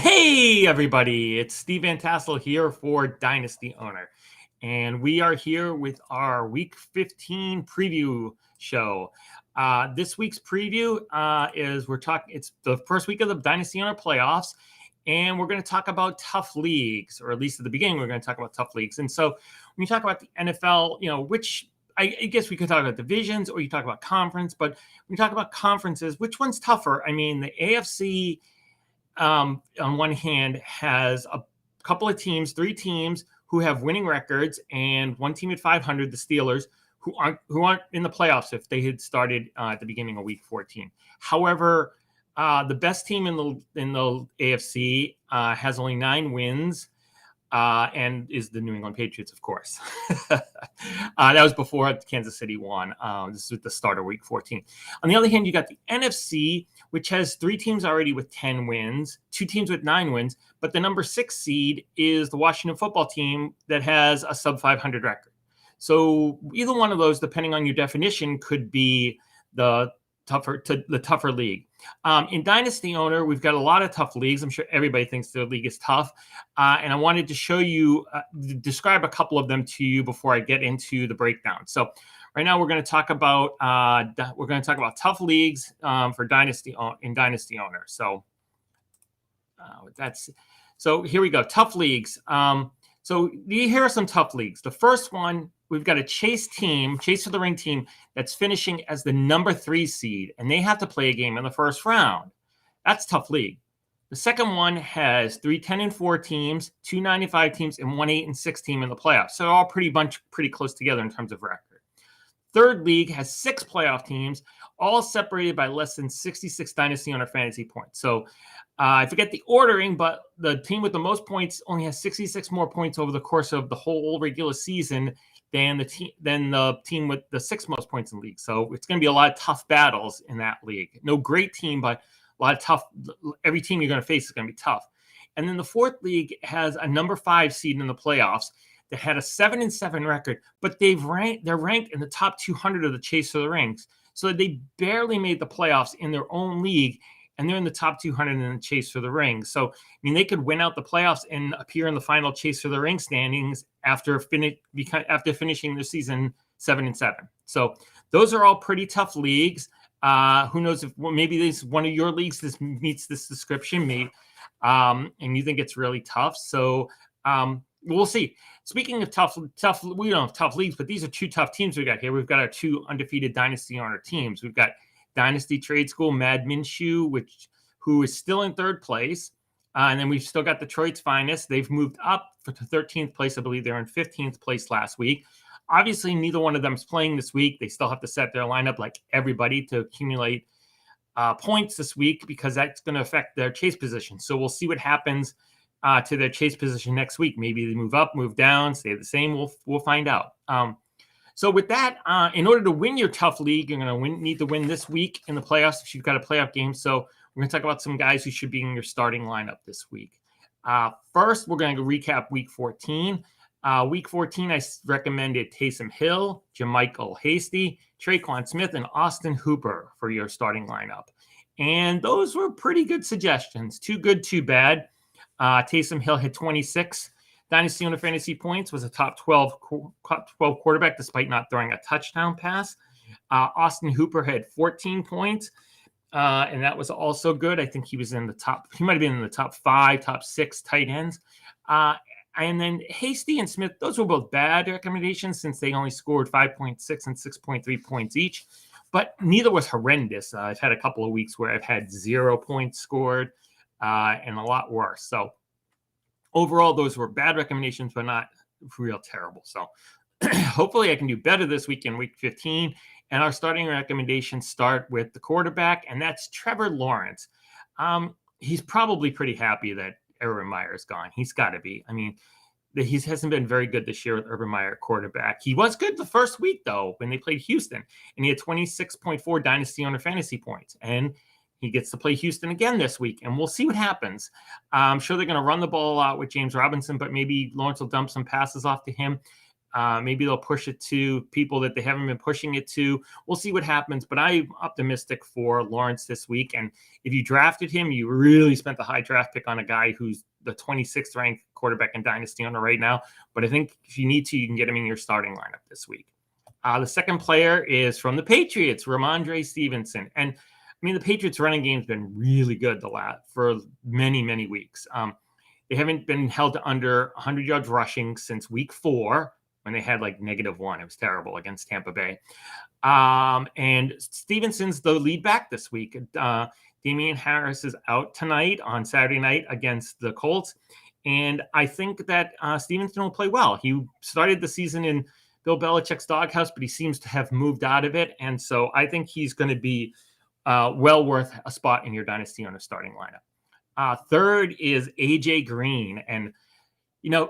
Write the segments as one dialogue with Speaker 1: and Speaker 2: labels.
Speaker 1: Hey, everybody. It's Steve Van Tassel here for Dynasty Owner. And we are here with our Week 15 preview show. This week's preview it's the first week of the Dynasty Owner playoffs. And we're going to talk about tough leagues, or at least at the beginning, we're going to talk about tough leagues. And so when you talk about the NFL, which I guess we could talk about divisions or you talk about conference, but when you talk about conferences, which one's tougher? I mean, the AFC on one hand has a couple of teams, 3 teams who have winning records, and one team at 500, the Steelers, who aren't in the playoffs if they had started at the beginning of Week 14. However, the best team in the AFC has only 9 wins. And is the New England Patriots, of course. That was before Kansas City won. This is at the start of Week 14. On the other hand, you got the NFC, which has 3 teams already with 10 wins, 2 teams with 9 wins, but the number 6 seed is the Washington football team that has a sub-500 record. So either one of those, depending on your definition, could be the tougher league. In Dynasty Owner, we've got a lot of tough leagues. I'm sure everybody thinks their league is tough. And I wanted to show you, describe a couple of them to you before I get into the breakdown. So right now we're going to talk about tough leagues for Dynasty Owner. So so here we go. Tough leagues. So here are some tough leagues. The first one, we've got a chase for the ring team that's finishing as the number 3 seed, and they have to play a game in the first round. That's tough league. The second one has 3 10-4 teams, 2 9-5 teams, and 1 8-6 team in the playoffs. So they're all pretty close together in terms of record. Third league has 6 playoff teams, all separated by less than 66 Dynasty Owner fantasy points. So I forget the ordering, but the team with the most points only has 66 more points over the course of the whole regular season than the team with the 6 most points in the league. So it's going to be a lot of tough battles in that league. No great team, but a lot of tough. Every team you're going to face is going to be tough. And then the fourth league has a number 5 seed in the playoffs that had a 7-7 record, but they're ranked in the top 200 of the chase for the rings. So they barely made the playoffs in their own league, and they're in the top 200 in the chase for the ring. So, I mean, they could win out the playoffs and appear in the final chase for the ring standings after finishing their season 7-7. So those are all pretty tough leagues. Who knows if maybe this one of your leagues meets this description, and you think it's really tough. So we'll see. Speaking of tough, we don't have tough leagues, but these are 2 tough teams we got here. We've got our 2 undefeated Dynasty Owner teams. We've got Dynasty Trade School, Mad Minshew, who is still in 3rd place. And then we've still got Detroit's Finest. They've moved up to 13th place. I believe they're in 15th place last week. Obviously, neither one of them is playing this week. They still have to set their lineup like everybody to accumulate points this week because that's going to affect their chase position. So we'll see what happens to their chase position next week. Maybe they move up, move down, stay the same. We'll find out. So with that, in order to win your tough league, you're going to need to win this week in the playoffs if you've got a playoff game. So we're going to talk about some guys who should be in your starting lineup this week. First, we're going to recap Week 14. Week 14, I recommended Taysom Hill, JaMychal Hasty, Traquan Smith, and Austin Hooper for your starting lineup. And those were pretty good suggestions. Too good, too bad. Taysom Hill had 26 Dynasty Owner fantasy points, was a top 12 quarterback despite not throwing a touchdown pass. Austin Hooper had 14 points, and that was also good. I think he was in the top. He might have been in the top 5, top 6 tight ends. And then Hasty and Smith, those were both bad recommendations since they only scored 5.6 and 6.3 points each, but neither was horrendous. I've had a couple of weeks where I've had 0 points scored and a lot worse. So overall, those were bad recommendations, but not real terrible. So hopefully I can do better this week in Week 15. And our starting recommendations start with the quarterback, and that's Trevor Lawrence. He's probably pretty happy that Urban Meyer is gone. He's got to be. I mean, he hasn't been very good this year with Urban Meyer quarterback. He was good the first week, though, when they played Houston, and he had 26.4 Dynasty Owner fantasy points. And he gets to play Houston again this week, and we'll see what happens. I'm sure they're going to run the ball a lot with James Robinson, but maybe Lawrence will dump some passes off to him. Maybe they'll push it to people that they haven't been pushing it to. We'll see what happens, but I'm optimistic for Lawrence this week. And if you drafted him, you really spent the high draft pick on a guy who's the 26th ranked quarterback in Dynasty Owner right now. But I think if you need to, you can get him in your starting lineup this week. The second player is from the Patriots, Romandre Stevenson. And I mean, the Patriots running game's been really good for many, many weeks. They haven't been held to under 100 yards rushing since week 4 when they had like -1. It was terrible against Tampa Bay. And Stevenson's the lead back this week. Damian Harris is out tonight on Saturday night against the Colts. And I think that Stevenson will play well. He started the season in Bill Belichick's doghouse, but he seems to have moved out of it. And so I think he's going to be well worth a spot in your Dynasty Owner starting lineup. Third is A.J. Green. And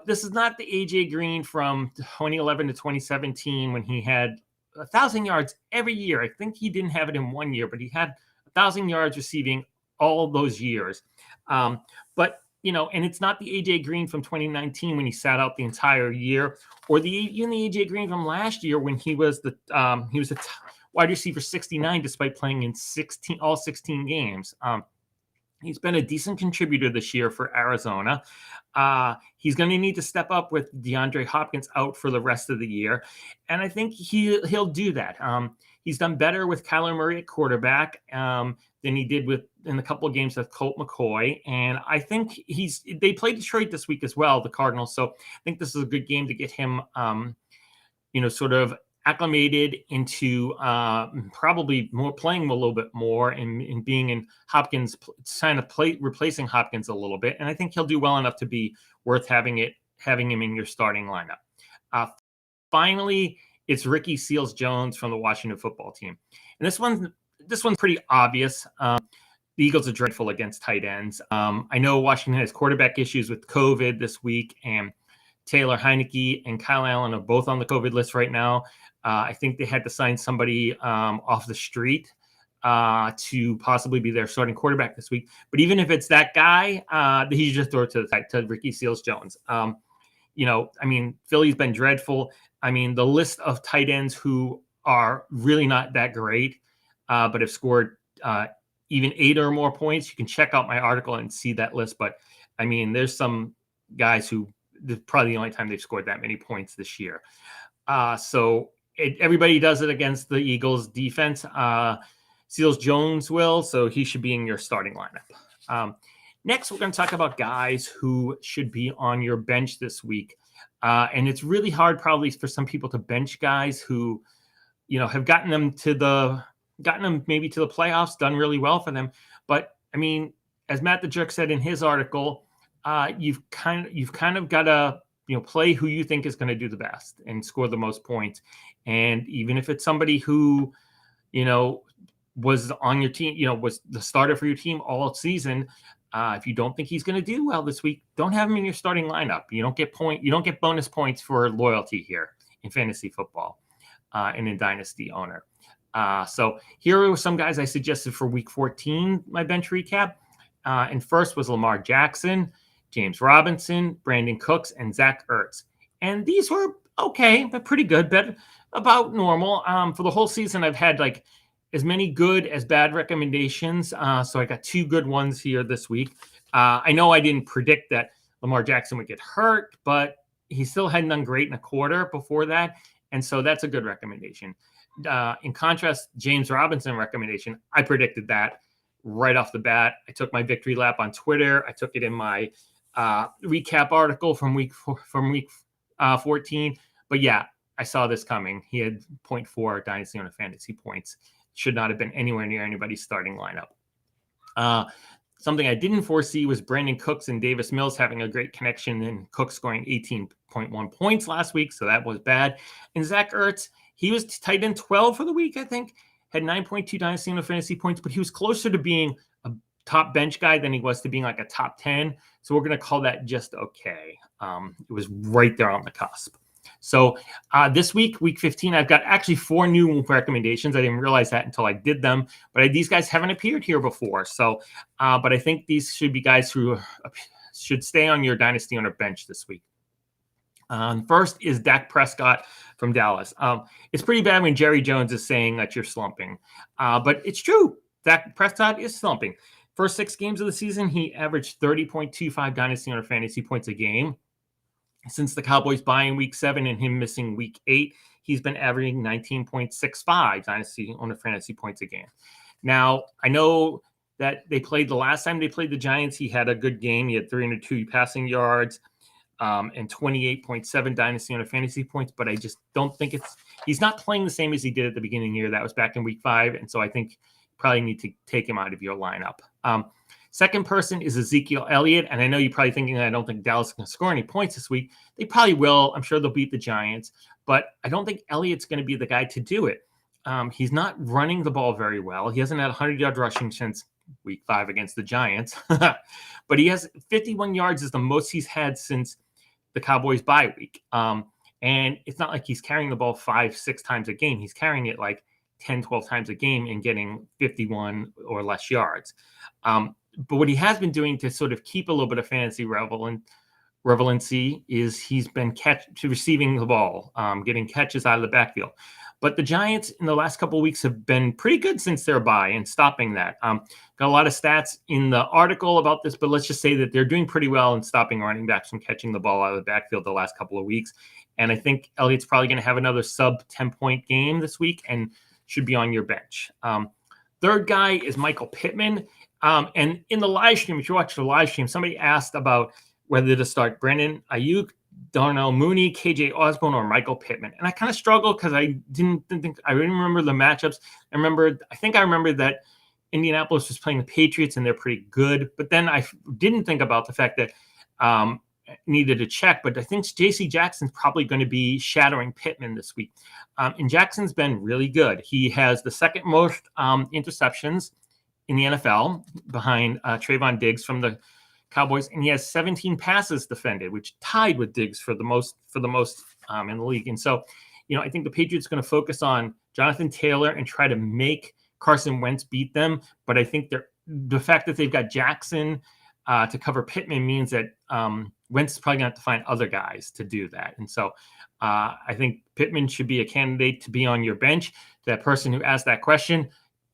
Speaker 1: this is not the A.J. Green from 2011 to 2017 when he had 1,000 yards every year. I think he didn't have it in 1 year, but he had 1,000 yards receiving all those years. And it's not the A.J. Green from 2019 when he sat out the entire year, or even the A.J. Green from last year when he was a wide receiver 69 despite playing in all 16 games. He's been a decent contributor this year for Arizona. He's going to need to step up with DeAndre Hopkins out for the rest of the year. And I think he'll do that. He's done better with Kyler Murray at quarterback than he did in a couple of games with Colt McCoy. And I think they play Detroit this week as well, the Cardinals. So I think this is a good game to get him, sort of acclimated into probably playing a little bit more and being in Hopkins, kind of replacing Hopkins a little bit. And I think he'll do well enough to be worth having him in your starting lineup. Finally, it's Ricky Seals-Jones from the Washington football team. And this one's pretty obvious. The Eagles are dreadful against tight ends. I know Washington has quarterback issues with COVID this week, and Taylor Heineke and Kyle Allen are both on the COVID list right now. I think they had to sign somebody off the street to possibly be their starting quarterback this week. But even if it's that guy, he should just throw it to Ricky Seals-Jones. Philly's been dreadful. The list of tight ends who are really not that great, but have scored even 8 or more points. You can check out my article and see that list. But there's some guys who probably the only time they've scored that many points this year. Everybody does it against the Eagles defense. Seals-Jones will, so he should be in your starting lineup. Next, we're going to talk about guys who should be on your bench this week. And it's really hard probably for some people to bench guys who, have gotten them maybe to the playoffs, done really well for them. But as Matt the Jerk said in his article, you've kind of got to play who you think is going to do the best and score the most points. And even if it's somebody who was on your team, was the starter for your team all season, if you don't think he's going to do well this week, don't have him in your starting lineup. You don't get bonus points for loyalty here in fantasy football and in Dynasty Owner. So here are some guys I suggested for week 14, my bench recap. And first was Lamar Jackson, James Robinson, Brandon Cooks, and Zach Ertz. And these were okay, but pretty good, but about normal. For the whole season, I've had like as many good as bad recommendations. So I got 2 good ones here this week. I know I didn't predict that Lamar Jackson would get hurt, but he still hadn't done great in a quarter before that. And so that's a good recommendation. In contrast, James Robinson recommendation, I predicted that right off the bat. I took my victory lap on Twitter. I took it in my recap article from week 14. But yeah, I saw this coming. He had 0.4 Dynasty Owner fantasy points. Should not have been anywhere near anybody's starting lineup. Something I didn't foresee was Brandon Cooks and Davis Mills having a great connection, and Cooks scoring 18.1 points last week, so that was bad. And Zach Ertz, he was tight end 12 for the week, I think, had 9.2 Dynasty Owner fantasy points, but he was closer to being a top bench guy than he was to being like a top 10. So we're going to call that just okay. It was right there on the cusp. So this week, week 15, I've got actually 4 new recommendations. I didn't realize that until I did them, but these guys haven't appeared here before. So, but I think these should be guys who should stay on your Dynasty Owner bench this week. First is Dak Prescott from Dallas. It's pretty bad when Jerry Jones is saying that you're slumping, but it's true. Dak Prescott is slumping. First 6 games of the season, he averaged 30.25 dynasty owner fantasy points a game. Since the Cowboys bye in week 7 and him missing week 8, he's been averaging 19.65 dynasty owner fantasy points a game. Now, I know that the last time they played the Giants, he had a good game. He had 302 passing yards and 28.7 dynasty owner fantasy points, but I just don't think he's not playing the same as he did at the beginning of the year. That was back in week 5, and so I think you probably need to take him out of your lineup. Second person is Ezekiel Elliott, and I know you're probably thinking I don't think Dallas can score any points this week. They probably will. I'm sure they'll beat the Giants, but I don't think Elliott's going to be the guy to do it. He's not running the ball very well. He hasn't had 100-yard rushing since week 5 against the Giants, but he has 51 yards is the most he's had since the Cowboys bye week. And it's not like he's carrying the ball 5-6 times a game. He's carrying it like 10, 12 times a game and getting 51 or less yards. But what he has been doing to sort of keep a little bit of fantasy relevancy is he's been receiving the ball, getting catches out of the backfield. But the Giants in the last couple of weeks have been pretty good since their bye and stopping that. Got a lot of stats in the article about this, but let's just say that they're doing pretty well in stopping running backs from catching the ball out of the backfield the last couple of weeks. And I think Elliott's probably going to have another sub 10-point game this week and should be on your bench. Third guy is Michael Pittman. And in the live stream, if you watch the live stream, somebody asked about whether to start Brandon Ayuk, Darnell Mooney, KJ Osborne, or Michael Pittman. And I kind of struggled because I didn't remember the matchups. I think I remember that Indianapolis was playing the Patriots and they're pretty good. But then I didn't think about the fact that needed to check. But I think J.C. Jackson's probably going to be shadowing Pittman this week. And Jackson's been really good. He has the second most interceptions in the NFL behind Trayvon Diggs from the Cowboys, and he has 17 passes defended, which tied with Diggs for the most in the league. And so, I think the Patriots are going to focus on Jonathan Taylor and try to make Carson Wentz beat them. But I think the fact that they've got Jackson to cover Pittman means that Wentz is probably going to have to find other guys to do that. And so I think Pittman should be a candidate to be on your bench. That person who asked that question,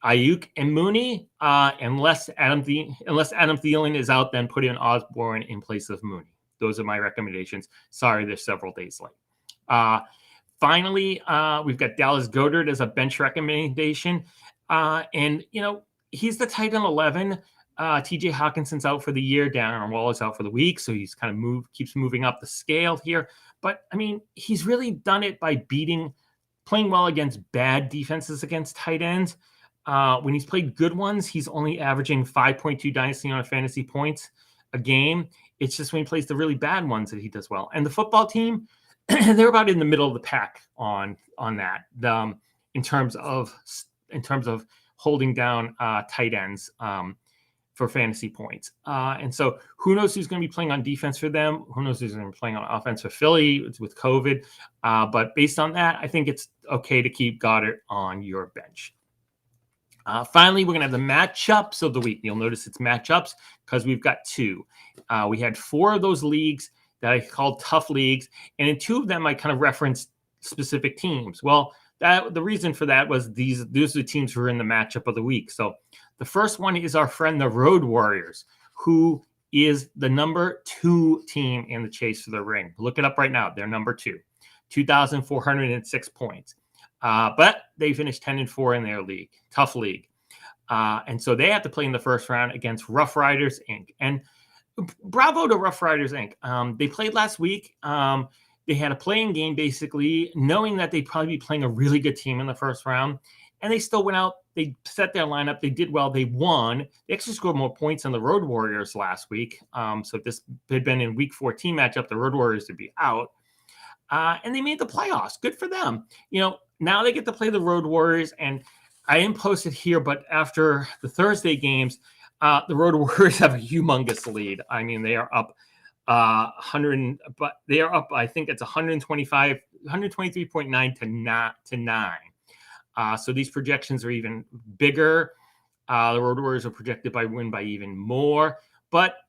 Speaker 1: Ayuk and Mooney, unless Adam Thielen is out, then put in Osborne in place of Mooney. Those are my recommendations. Sorry, they're several days late. Finally, we've got Dallas Goddard as a bench recommendation. And, he's the tight end 11. TJ Hawkinson's out for the year. Darren Waller is out for the week. So he's kind of keeps moving up the scale here. But, he's really done it by playing well against bad defenses against tight ends. When he's played good ones, he's only averaging 5.2 dynasty on fantasy points a game. It's just when he plays the really bad ones that he does well. And the football team, they're about in the middle of the pack on that in terms of holding down tight ends for fantasy points. And so who knows who's going to be playing on defense for them? Who knows who's going to be playing on offense for Philly with COVID? But based on that, I think it's okay to keep Goddard on your bench. Finally, we're going to have the matchups of the week. You'll notice it's matchups because we've got 2. We had 4 of those leagues that I called tough leagues, and in 2 of them, I kind of referenced specific teams. Well, the reason for that was these are the teams who are in the matchup of the week. So the first one is our friend, the Road Warriors, who is the number 2 team in the chase for the ring. Look it up right now. They're number 2, 2,406 points. But they finished 10-4 in their league, tough league. And so they have to play in the first round against Rough Riders, Inc. And bravo to Rough Riders, Inc. They played last week. They had a playing game, basically, knowing that they'd probably be playing a really good team in the first round. And they still went out. They set their lineup. They did well. They won. They actually scored more points than the Road Warriors last week. So if this had been in week 14 matchup, the Road Warriors would be out. And they made the playoffs. Good for them. Now they get to play the Road Warriors, and I didn't post it here, but after the Thursday games, the Road Warriors have a humongous lead. They are up 100, but they are up. I think it's 123.9 to 9. So these projections are even bigger. The Road Warriors are projected by win by even more. But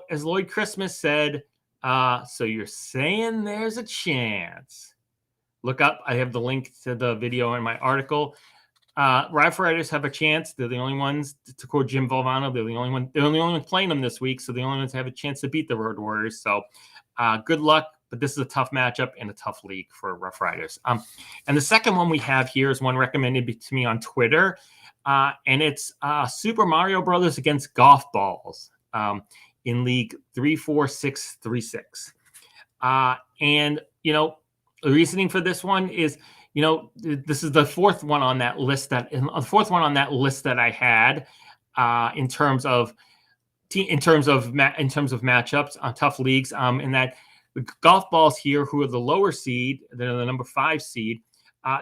Speaker 1: as Lloyd Christmas said, So you're saying there's a chance. Look up. I have the link to the video in my article. Rifle Riders have a chance. They're the only ones, to quote Jim Valvano, they're the only ones playing them this week. So the only ones have a chance to beat the Road Warriors. So good luck. But this is a tough matchup and a tough league for Rough Riders. And the second one we have here is one recommended to me on Twitter. And it's Super Mario Brothers against golf balls in League 34636. And, the reasoning for this one is, this is the fourth one on that list that I had in terms of matchups on tough leagues. And that the golf balls here, who are the lower seed, they're the number 5 seed.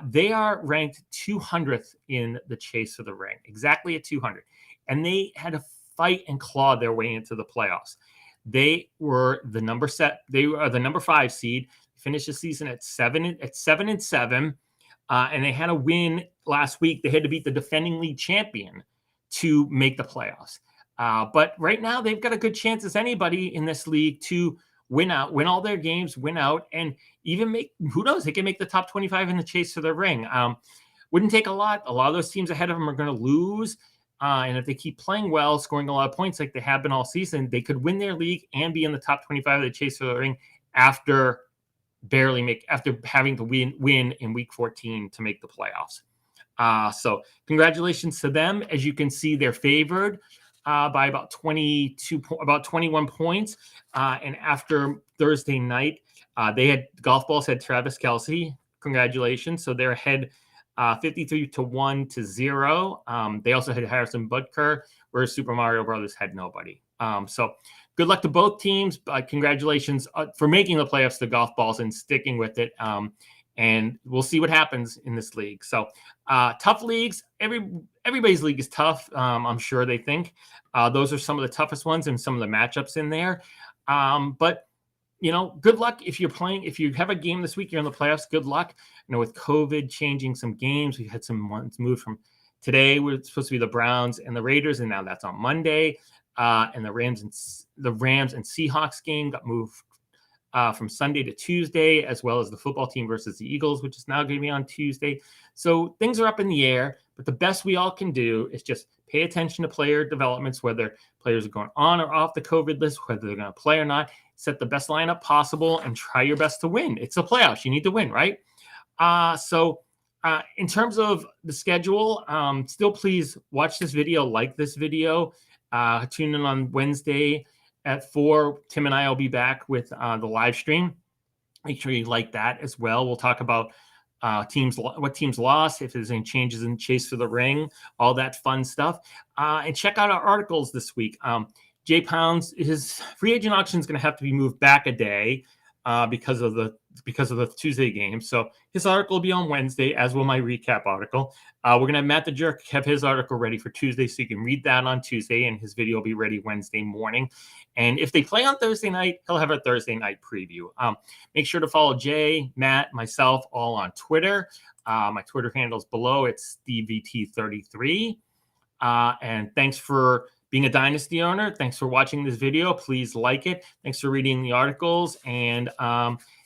Speaker 1: They are ranked 200th in the chase for the ring, exactly at 200, and they had to fight and claw their way into the playoffs. They were the number 5 seed. Finished the season at 7-7, and they had a win last week. They had to beat the defending league champion to make the playoffs. But right now, they've got a good chance as anybody in this league to win all their games, win out, and even who knows, they can make the top 25 in the chase for the ring. Wouldn't take a lot. A lot of those teams ahead of them are going to lose. And if they keep playing well, scoring a lot of points like they have been all season, they could win their league and be in the top 25 of the chase for the ring after having to win in week 14 to make the playoffs. So congratulations to them. As you can see, they're favored by about 21 points. And after Thursday night, golf balls had Travis Kelce. Congratulations. So they're ahead 53-1-0. They also had Harrison Butker, whereas Super Mario Brothers had nobody. So good luck to both teams. Congratulations for making the playoffs, the golf balls, and sticking with it. And we'll see what happens in this league. So tough leagues. Everybody's league is tough. I'm sure they think those are some of the toughest ones and some of the matchups in there. But good luck if you're playing. If you have a game this week, you're in the playoffs. Good luck. With COVID changing some games, we've had some ones moved from today. We're supposed to be the Browns and the Raiders, and now that's on Monday. And the Rams and Seahawks game got moved from Sunday to Tuesday, as well as the football team versus the Eagles, which is now going to be on Tuesday. So things are up in the air, but the best we all can do is just pay attention to player developments, whether players are going on or off the COVID list, whether they're going to play or not. Set the best lineup possible and try your best to win. It's the playoffs. You need to win, right? So in terms of the schedule, still please watch this video, like this video, tune in on Wednesday at 4. Tim and I will be back with the live stream. Make sure you like that as well. We'll talk about what teams lost, if there's any changes in chase for the ring, all that fun stuff. And check out our articles this week. Jay Pounds, his free agent auction is going to have to be moved back a day because of the Tuesday game. So his article will be on Wednesday, as will my recap article. We're going to have Matt the Jerk have his article ready for Tuesday, so you can read that on Tuesday, and his video will be ready Wednesday morning. And if they play on Thursday night, he'll have a Thursday night preview. Make sure to follow Jay, Matt, myself, all on Twitter. My Twitter handle is below. It's SteveVT33. And thanks for being a Dynasty owner. Thanks for watching this video. Please like it. Thanks for reading the articles. And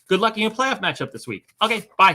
Speaker 1: good luck in your playoff matchup this week. Okay, bye.